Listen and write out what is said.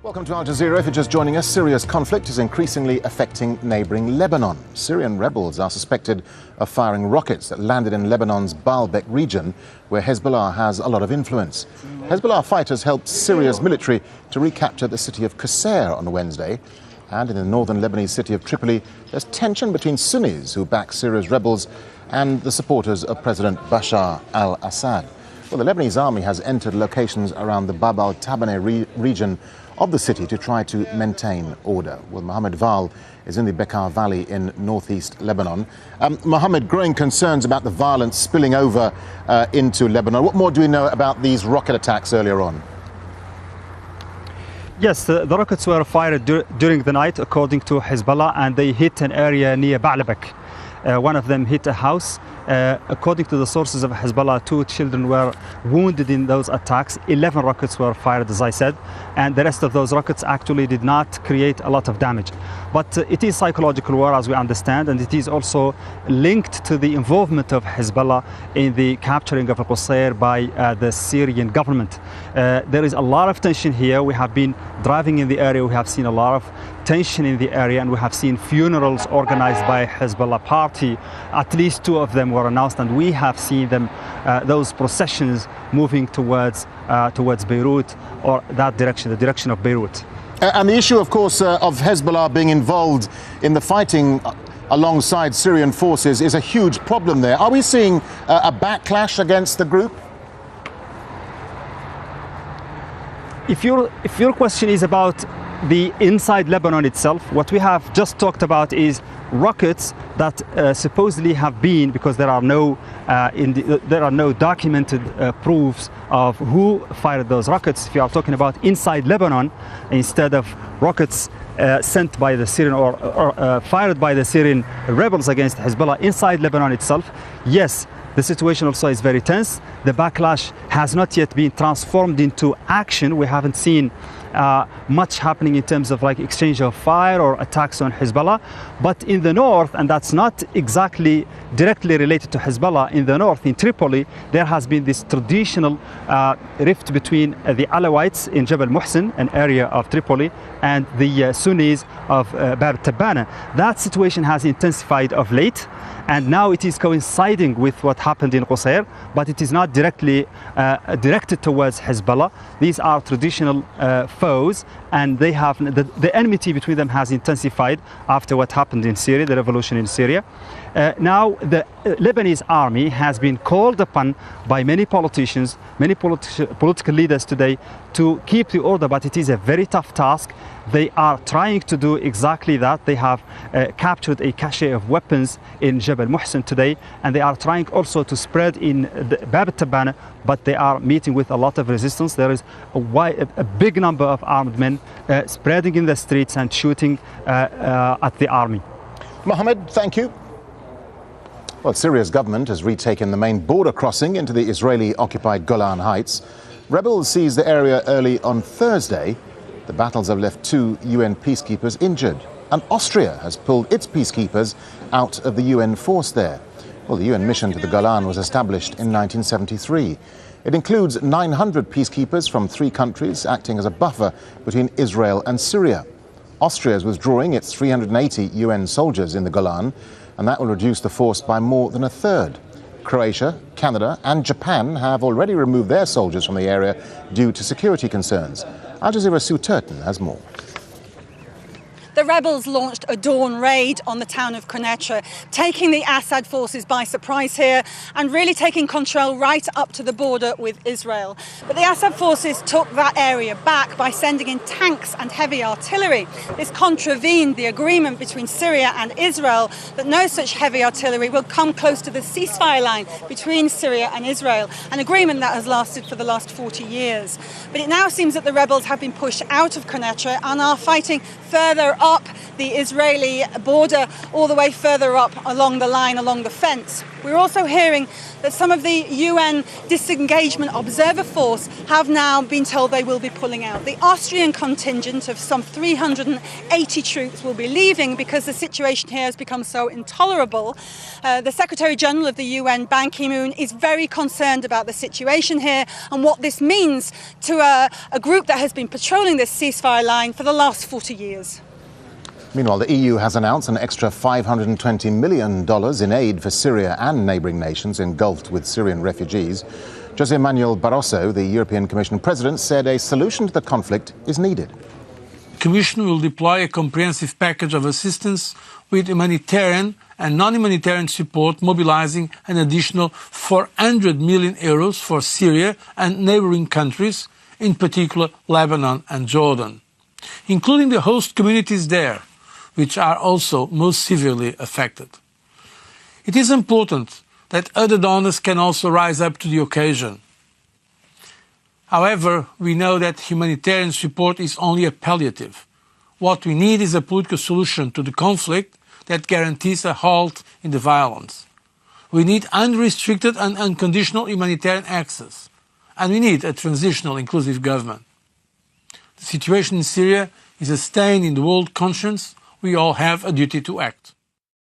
Welcome to Al Jazeera. If you're just joining us, Syria's conflict is increasingly affecting neighbouring Lebanon. Syrian rebels are suspected of firing rockets that landed in Lebanon's Baalbek region, where Hezbollah has a lot of influence. Hezbollah fighters helped Syria's military to recapture the city of Qusayr on Wednesday. And in the northern Lebanese city of Tripoli, there's tension between Sunnis who back Syria's rebels and the supporters of President Bashar al-Assad. Well, the Lebanese army has entered locations around the Bab al-Tabaneh region of the city to try to maintain order. Well, Mohammed Val is in the Bekaa Valley in northeast Lebanon. Mohammed, growing concerns about the violence spilling over into Lebanon. What more do we know about these rocket attacks earlier on? Yes, the rockets were fired during the night, according to Hezbollah, and they hit an area near Baalbek. One of them hit a house. According to the sources of Hezbollah, 2 children were wounded in those attacks. 11 rockets were fired, as I said, and the rest of those rockets actually did not create a lot of damage. But it is psychological war, as we understand, and it is also linked to the involvement of Hezbollah in the capturing of Qusayr by the Syrian government. There is a lot of tension here. We have been driving in the area. We have seen a lot of tension in the area, and we have seen funerals organized by Hezbollah party. At least 2 of them were announced, and we have seen them, those processions moving towards Beirut, or that direction, the direction of Beirut. And the issue, of course, of Hezbollah being involved in the fighting alongside Syrian forces is a huge problem there. Are we seeing a backlash against the group? If your question is about the inside Lebanon itself, what we have just talked about is rockets that supposedly have been, because there are no documented proofs of who fired those rockets. If you are talking about inside Lebanon, instead of rockets sent by the Syrian or fired by the Syrian rebels against Hezbollah inside Lebanon itself, yes, the situation also is very tense. The backlash has not yet been transformed into action. We haven't seen much happening in terms of like exchange of fire or attacks on Hezbollah. But in the north, and that's not exactly directly related to Hezbollah, in the north, in Tripoli, there has been this traditional rift between the Alawites in Jebel Muhsin, an area of Tripoli, and the Sunnis of Bab al-Tabaneh. That situation has intensified of late, and now it is coinciding with what happened in Qusayr, but it is not directly directed towards Hezbollah. These are traditional foes, and they have the enmity between them has intensified after what happened in Syria, the revolution in Syria. Now the Lebanese army has been called upon by many politicians, many political leaders today to keep the order, but it is a very tough task. They are trying to do exactly that. They have captured a cache of weapons in Jebel Muhsin today, and they are trying also to spread in Bab al-Tabaneh, but they are meeting with a lot of resistance. There is a big number of armed men spreading in the streets and shooting at the army. Mohammed, thank you. Well, Syria's government has retaken the main border crossing into the Israeli-occupied Golan Heights. Rebels seized the area early on Thursday. The battles have left 2 UN peacekeepers injured, and Austria has pulled its peacekeepers out of the UN force there. Well, the UN mission to the Golan was established in 1973. It includes 900 peacekeepers from 3 countries acting as a buffer between Israel and Syria. Austria is withdrawing its 380 UN soldiers in the Golan, and that will reduce the force by more than a third. Croatia, Canada and Japan have already removed their soldiers from the area due to security concerns. Al Jazeera's Sue Turton has more. The rebels launched a dawn raid on the town of Quneitra, taking the Assad forces by surprise here and really taking control right up to the border with Israel. But the Assad forces took that area back by sending in tanks and heavy artillery. This contravened the agreement between Syria and Israel that no such heavy artillery will come close to the ceasefire line between Syria and Israel, an agreement that has lasted for the last 40 years. But it now seems that the rebels have been pushed out of Quneitra and are fighting further up the Israeli border, all the way further up along the line, along the fence. We're also hearing that some of the UN Disengagement Observer Force have now been told they will be pulling out. The Austrian contingent of some 380 troops will be leaving because the situation here has become so intolerable. The Secretary General of the UN, Ban Ki-moon, is very concerned about the situation here and what this means to a group that has been patrolling this ceasefire line for the last 40 years. Meanwhile, the EU has announced an extra $520 million in aid for Syria and neighbouring nations engulfed with Syrian refugees. José Manuel Barroso, the European Commission President, said a solution to the conflict is needed. The Commission will deploy a comprehensive package of assistance with humanitarian and non-humanitarian support, mobilising an additional €400 million for Syria and neighbouring countries, in particular Lebanon and Jordan, including the host communities there, which are also most severely affected. It is important that other donors can also rise up to the occasion. However, we know that humanitarian support is only a palliative. What we need is a political solution to the conflict that guarantees a halt in the violence. We need unrestricted and unconditional humanitarian access. And we need a transitional, inclusive government. The situation in Syria is a stain in the world conscience. We all have a duty to act.